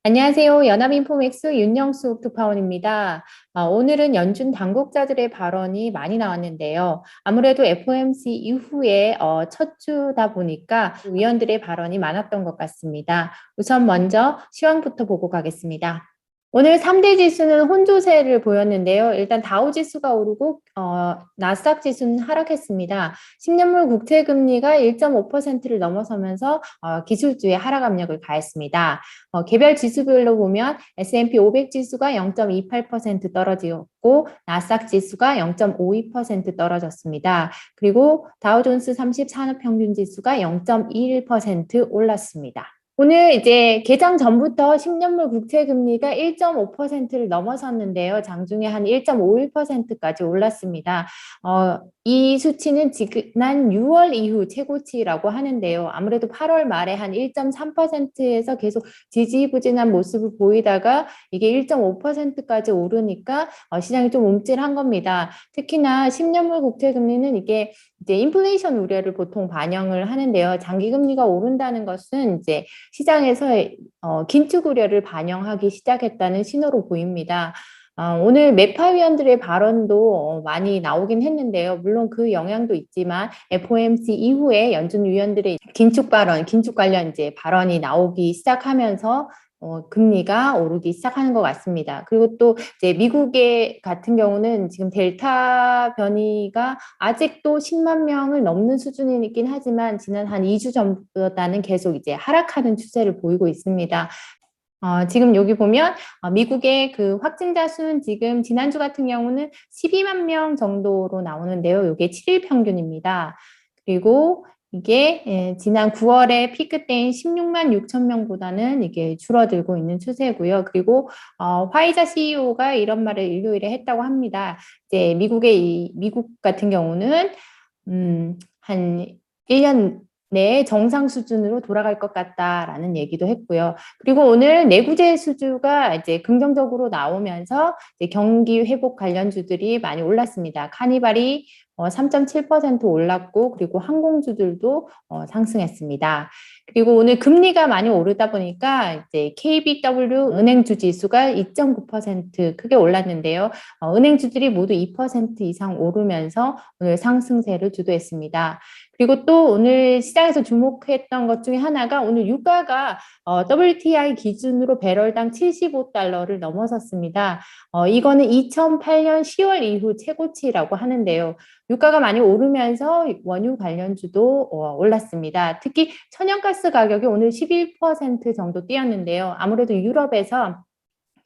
안녕하세요. 연합인포맥스 윤영숙 특파원입니다. 오늘은 연준 당국자들의 발언이 많이 나왔는데요. 아무래도 FOMC 이후에 첫 주다 보니까 위원들의 발언이 많았던 것 같습니다. 우선 먼저 시황부터 보고 가겠습니다. 오늘 3대 지수는 혼조세를 보였는데요. 일단 다우 지수가 오르고 나스닥 지수는 하락했습니다. 10년물 국채 금리가 1.5%를 넘어서면서 기술주에 하락 압력을 가했습니다. 개별 지수별로 보면 S&P 500 지수가 0.28% 떨어지고 나스닥 지수가 0.52% 떨어졌습니다. 그리고 다우존스 30 산업평균 지수가 0.21% 올랐습니다. 오늘 이제 개장 전부터 10년물 국채 금리가 1.5%를 넘어섰는데요. 장중에 한 1.51%까지 올랐습니다. 이 수치는 지난 6월 이후 최고치라고 하는데요. 아무래도 8월 말에 한 1.3%에서 계속 지지부진한 모습을 보이다가 이게 1.5%까지 오르니까 시장이 좀 움찔한 겁니다. 특히나 10년물 국채 금리는 이게 이제 인플레이션 우려를 보통 반영을 하는데요. 장기 금리가 오른다는 것은 이제 시장에서 긴축 우려를 반영하기 시작했다는 신호로 보입니다. 오늘 매파 위원들의 발언도 많이 나오긴 했는데요. 물론 그 영향도 있지만 FOMC 이후에 연준 위원들의 긴축 발언, 긴축 관련 이제 발언이 나오기 시작하면서 금리가 오르기 시작하는 것 같습니다. 그리고 또 이제 미국의 같은 경우는 지금 델타 변이가 아직도 10만 명을 넘는 수준이긴 하지만 지난 한 2주 전보다는 계속 이제 하락하는 추세를 보이고 있습니다. 지금 여기 보면 미국의 그 확진자 수는 지금 지난주 같은 경우는 12만 명 정도로 나오는데요. 이게 7일 평균입니다. 그리고 이게 지난 9월에 피크 때인 16만 6천 명보다는 이게 줄어들고 있는 추세고요. 그리고 화이자 CEO가 이런 말을 일요일에 했다고 합니다. 이제 미국 같은 경우는 한 1년 내에 정상 수준으로 돌아갈 것 같다라는 얘기도 했고요. 그리고 오늘 내구재 수주가 이제 긍정적으로 나오면서 이제 경기 회복 관련주들이 많이 올랐습니다. 카니발이 3.7% 올랐고, 그리고 항공주들도 상승했습니다. 그리고 오늘 금리가 많이 오르다 보니까 이제 KBW 은행주 지수가 2.9% 크게 올랐는데요. 은행주들이 모두 2% 이상 오르면서 오늘 상승세를 주도했습니다. 그리고 또 오늘 시장에서 주목했던 것 중에 하나가 오늘 유가가 WTI 기준으로 배럴당 75달러를 넘어섰습니다. 이거는 2008년 10월 이후 최고치라고 하는데요. 유가가 많이 오르면서 원유 관련주도 올랐습니다. 특히 천연가스 가격이 오늘 11% 정도 뛰었는데요. 아무래도 유럽에서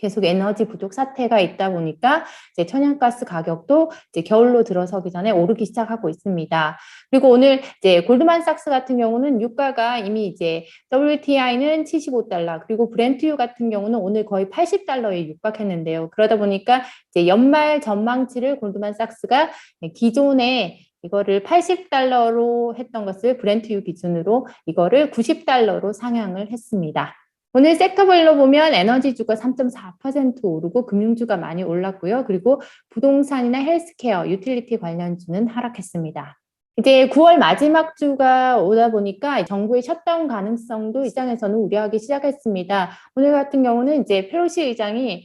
계속 에너지 부족 사태가 있다 보니까 이제 천연가스 가격도 이제 겨울로 들어서기 전에 오르기 시작하고 있습니다. 그리고 오늘 이제 골드만삭스 같은 경우는 유가가 이미 이제 WTI는 75달러 그리고 브렌트유 같은 경우는 오늘 거의 80달러에 육박했는데요. 그러다 보니까 이제 연말 전망치를 골드만삭스가 기존에 이거를 80달러로 했던 것을 브렌트유 기준으로 이거를 90달러로 상향을 했습니다. 오늘 섹터별로 보면 에너지주가 3.4% 오르고 금융주가 많이 올랐고요. 그리고 부동산이나 헬스케어, 유틸리티 관련주는 하락했습니다. 이제 9월 마지막 주가 오다 보니까 정부의 셧다운 가능성도 시장에서는 우려하기 시작했습니다. 오늘 같은 경우는 이제 페로시 의장이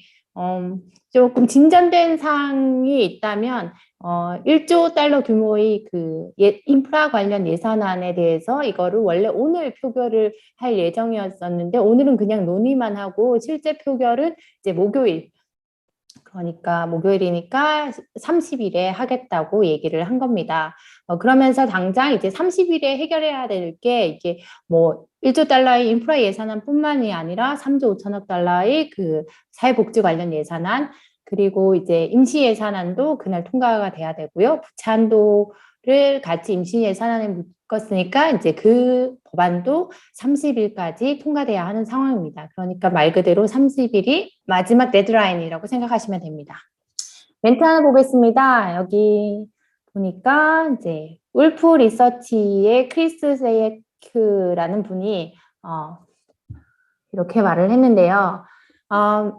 조금 진전된 사항이 있다면 1조 달러 규모의 그 인프라 관련 예산안에 대해서 이거를 원래 오늘 표결을 할 예정이었었는데 오늘은 그냥 논의만 하고 실제 표결은 이제 목요일 그러니까 목요일이니까 30일에 하겠다고 얘기를 한 겁니다. 그러면서 당장 이제 30일에 해결해야 될 게 이게 뭐 1조 달러의 인프라 예산안뿐만이 아니라 3조 5천억 달러의 그 사회복지 관련 예산안 그리고 이제 임시 예산안도 그날 통과가 돼야 되고요. 부채한도를 같이 임시 예산안에 묶었으니까 이제 그 법안도 30일까지 통과돼야 하는 상황입니다. 그러니까 말 그대로 30일이 마지막 데드라인이라고 생각하시면 됩니다. 멘트 하나 보겠습니다. 여기 보니까 이제 울프 리서치의 크리스 세이크라는 분이 이렇게 말을 했는데요.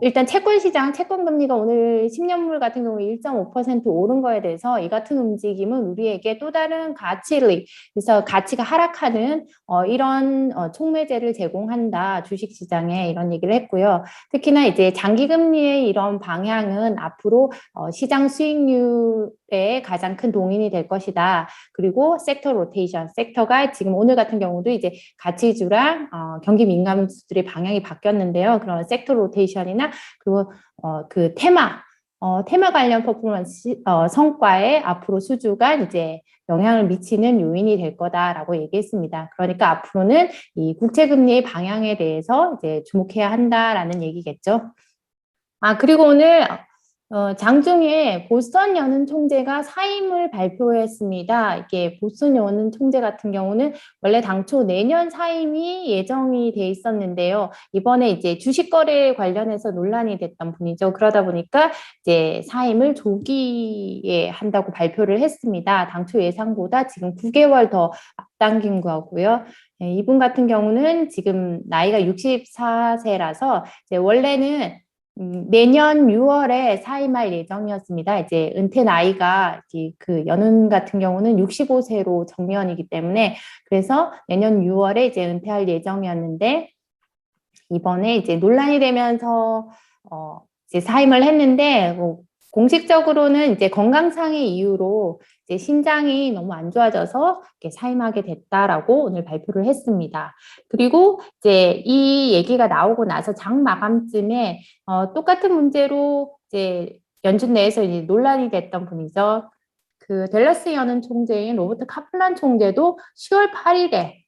일단 채권 시장, 채권 금리가 오늘 10년물 같은 경우 1.5% 오른 거에 대해서 이 같은 움직임은 우리에게 또 다른 가치를, 그래서 가치가 하락하는 이런 촉매제를 제공한다. 주식 시장에 이런 얘기를 했고요. 특히나 이제 장기 금리의 이런 방향은 앞으로 시장 수익률에 가장 큰 동인이 될 것이다. 그리고 섹터 로테이션, 섹터가 지금 오늘 같은 경우도 이제 가치주랑 경기 민감주들의 방향이 바뀌었는데요. 그런 섹터 로테이션이나 그리고 그 테마 관련 퍼포먼스 성과에 앞으로 수주가 이제 영향을 미치는 요인이 될 거다라고 얘기했습니다. 그러니까 앞으로는 이 국채금리의 방향에 대해서 이제 주목해야 한다라는 얘기겠죠. 그리고 오늘 장중에 보스턴 연은 총재가 사임을 발표했습니다. 이게 보스턴 연은 총재 같은 경우는 원래 당초 내년 사임이 예정이 돼 있었는데요. 이번에 이제 주식 거래 관련해서 논란이 됐던 분이죠. 그러다 보니까 이제 사임을 조기에 한다고 발표를 했습니다. 당초 예상보다 지금 9개월 더 앞당긴 거고요. 네, 이분 같은 경우는 지금 나이가 64세라서 이제 원래는 내년 6월에 사임할 예정이었습니다. 이제 은퇴 나이가 그 연은 같은 경우는 65세로 정년이기 때문에 그래서 내년 6월에 이제 은퇴할 예정이었는데 이번에 이제 논란이 되면서 이제 사임을 했는데 뭐 공식적으로는 이제 건강상의 이유로 이제 신장이 너무 안 좋아져서 이렇게 사임하게 됐다라고 오늘 발표를 했습니다. 그리고 이제 이 얘기가 나오고 나서 장 마감쯤에 똑같은 문제로 이제 연준 내에서 이제 논란이 됐던 분이죠. 그 댈러스 연은 총재인 로버트 카플란 총재도 10월 8일에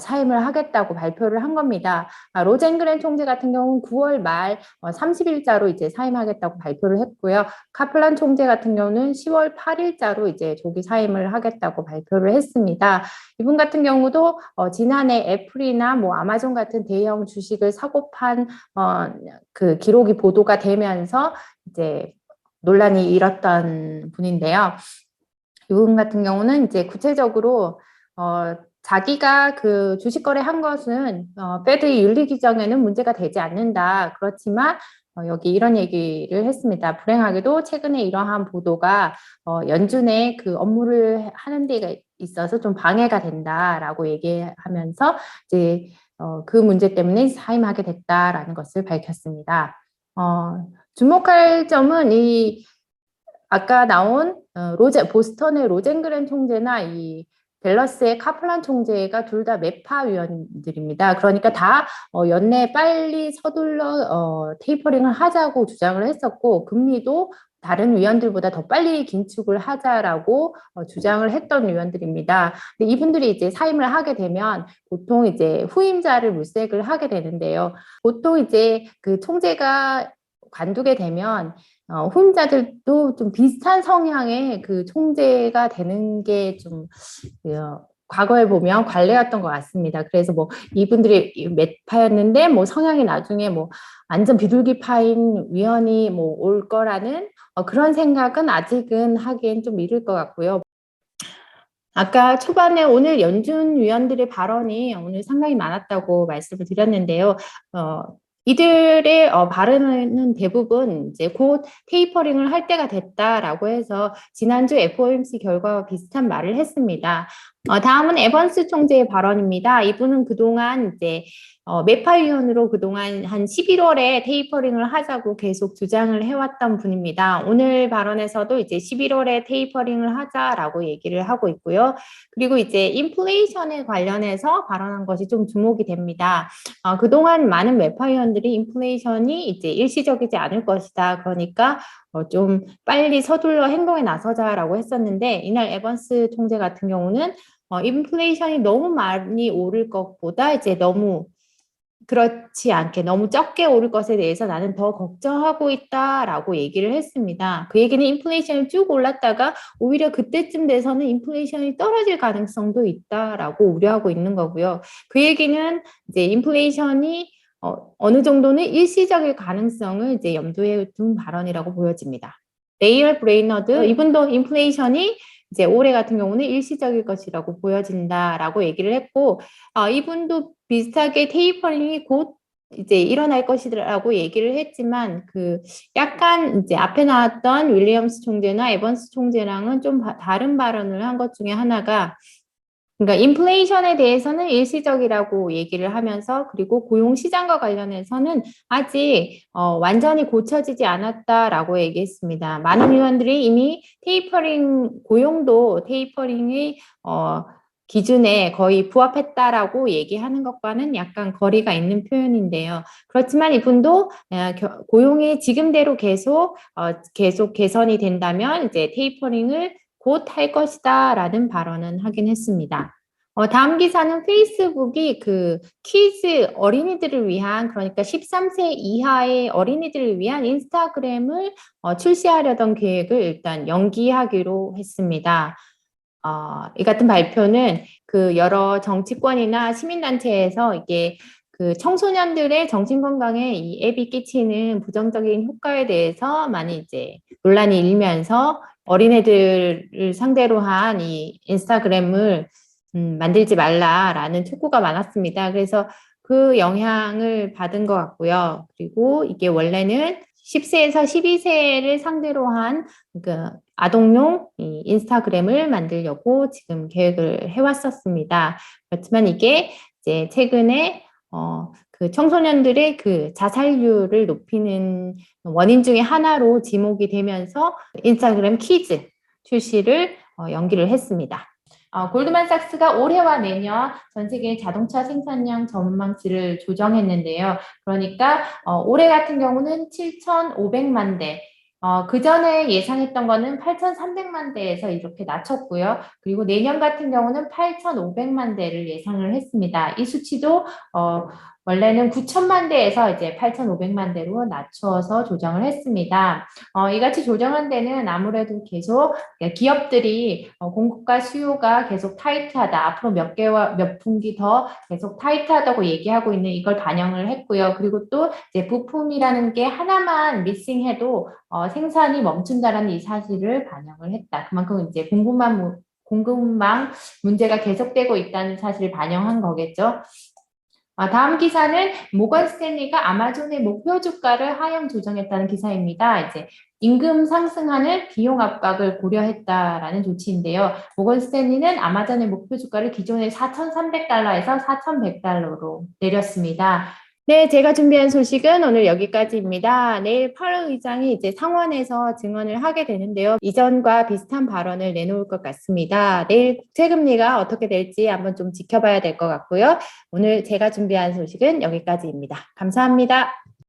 사임을 하겠다고 발표를 한 겁니다. 로젠그렌 총재 같은 경우는 9월 말 30일자로 이제 사임하겠다고 발표를 했고요. 카플란 총재 같은 경우는 10월 8일자로 이제 조기 사임을 하겠다고 발표를 했습니다. 이분 같은 경우도 지난해 애플이나 뭐 아마존 같은 대형 주식을 사고 판 그 기록이 보도가 되면서 이제 논란이 일었던 분인데요. 이분 같은 경우는 이제 구체적으로 자기가 그 주식 거래한 것은 패드의 윤리 규정에는 문제가 되지 않는다. 그렇지만 여기 이런 얘기를 했습니다. 불행하게도 최근에 이러한 보도가 연준의 그 업무를 하는 데가 있어서 좀 방해가 된다라고 얘기하면서 이제 그 문제 때문에 사임하게 됐다라는 것을 밝혔습니다. 주목할 점은 이 아까 나온 보스턴의 로젠그렌 총재나 이 댈러스의 카플란 총재가 둘 다 매파 위원들입니다. 그러니까 다 연내 빨리 서둘러 테이퍼링을 하자고 주장을 했었고 금리도 다른 위원들보다 더 빨리 긴축을 하자라고 주장을 했던 위원들입니다. 근데 이분들이 이제 사임을 하게 되면 보통 이제 후임자를 물색을 하게 되는데요. 보통 이제 그 총재가 관두게 되면 후임자들도 좀 비슷한 성향의 그 총재가 되는 게좀 과거에 보면 관례였던 것 같습니다. 그래서 뭐 이분들이 매파였는데 뭐 성향이 나중에 뭐 완전 비둘기파인 위원이 뭐 올 거라는 그런 생각은 아직은 하기엔 좀 이를 것 같고요. 아까 초반에 오늘 연준 위원들의 발언이 오늘 상당히 많았다고 말씀을 드렸는데요. 이들의 발언은 대부분 이제 곧 테이퍼링을 할 때가 됐다라고 해서 지난주 FOMC 결과와 비슷한 말을 했습니다. 다음은 에번스 총재의 발언입니다. 이분은 그동안 이제 매파위원으로 그동안 한 11월에 테이퍼링을 하자고 계속 주장을 해왔던 분입니다. 오늘 발언에서도 이제 11월에 테이퍼링을 하자라고 얘기를 하고 있고요. 그리고 이제 인플레이션에 관련해서 발언한 것이 좀 주목이 됩니다. 그동안 많은 매파위원들이 인플레이션이 이제 일시적이지 않을 것이다. 그러니까 좀 빨리 서둘러 행동에 나서자라고 했었는데 이날 에번스 총재 같은 경우는 인플레이션이 너무 많이 오를 것보다 이제 너무 그렇지 않게 너무 적게 오를 것에 대해서 나는 더 걱정하고 있다라고 얘기를 했습니다. 그 얘기는 인플레이션이 쭉 올랐다가 오히려 그때쯤 돼서는 인플레이션이 떨어질 가능성도 있다라고 우려하고 있는 거고요. 그 얘기는 이제 인플레이션이 어느 정도는 일시적일 가능성을 이제 염두에 둔 발언이라고 보여집니다. 레이얼 브레이너드 이분도 인플레이션이 이제 올해 같은 경우는 일시적일 것이라고 보여진다라고 얘기를 했고 이분도 비슷하게 테이퍼링이 곧 이제 일어날 것이라고 얘기를 했지만 그 약간 이제 앞에 나왔던 윌리엄스 총재나 에번스 총재랑은 좀 다른 발언을 한 것 중에 하나가 그러니까 인플레이션에 대해서는 일시적이라고 얘기를 하면서 그리고 고용 시장과 관련해서는 아직 완전히 고쳐지지 않았다라고 얘기했습니다. 많은 의원들이 이미 고용도 테이퍼링의 기준에 거의 부합했다라고 얘기하는 것과는 약간 거리가 있는 표현인데요. 그렇지만 이분도 고용이 지금대로 계속 개선이 된다면 이제 테이퍼링을 곧 할 것이다라는 발언은 하긴 했습니다. 다음 기사는 페이스북이 그 키즈 어린이들을 위한 그러니까 13세 이하의 어린이들을 위한 인스타그램을 출시하려던 계획을 일단 연기하기로 했습니다. 이 같은 발표는 그 여러 정치권이나 시민단체에서 이게 그 청소년들의 정신건강에 이 앱이 끼치는 부정적인 효과에 대해서 많이 이제 논란이 일면서 어린애들을 상대로 한 이 인스타그램을 만들지 말라라는 촉구가 많았습니다. 그래서 그 영향을 받은 것 같고요. 그리고 이게 원래는 10세에서 12세를 상대로 한 그 아동용 인스타그램을 만들려고 지금 계획을 해왔었습니다. 그렇지만 이게 이제 최근에 그 청소년들의 그 자살률을 높이는 원인 중에 하나로 지목이 되면서 인스타그램 키즈 출시를 연기를 했습니다. 골드만삭스가 올해와 내년 전 세계 자동차 생산량 전망치를 조정했는데요. 그러니까 올해 같은 경우는 7,500만 대, 그 전에 예상했던 거는 8,300만 대에서 이렇게 낮췄고요. 그리고 내년 같은 경우는 8,500만 대를 예상을 했습니다. 이 수치도 원래는 9천만 대에서 이제 8,500만 대로 낮춰서 조정을 했습니다. 이같이 조정한 데는 아무래도 계속 기업들이 공급과 수요가 계속 타이트하다. 앞으로 몇 분기 더 계속 타이트하다고 얘기하고 있는 이걸 반영을 했고요. 그리고 또 이제 부품이라는 게 하나만 미싱해도 생산이 멈춘다라는 이 사실을 반영을 했다. 그만큼 이제 공급망 문제가 계속되고 있다는 사실을 반영한 거겠죠. 다음 기사는 모건 스탠리가 아마존의 목표 주가를 하향 조정했다는 기사입니다. 이제 임금 상승하는 비용 압박을 고려했다라는 조치인데요. 모건 스탠리는 아마존의 목표 주가를 기존의 4,300달러에서 4,100달러로 내렸습니다. 네, 제가 준비한 소식은 오늘 여기까지입니다. 내일 파월 의장이 이제 상원에서 증언을 하게 되는데요. 이전과 비슷한 발언을 내놓을 것 같습니다. 내일 국채금리가 어떻게 될지 한번 좀 지켜봐야 될 것 같고요. 오늘 제가 준비한 소식은 여기까지입니다. 감사합니다.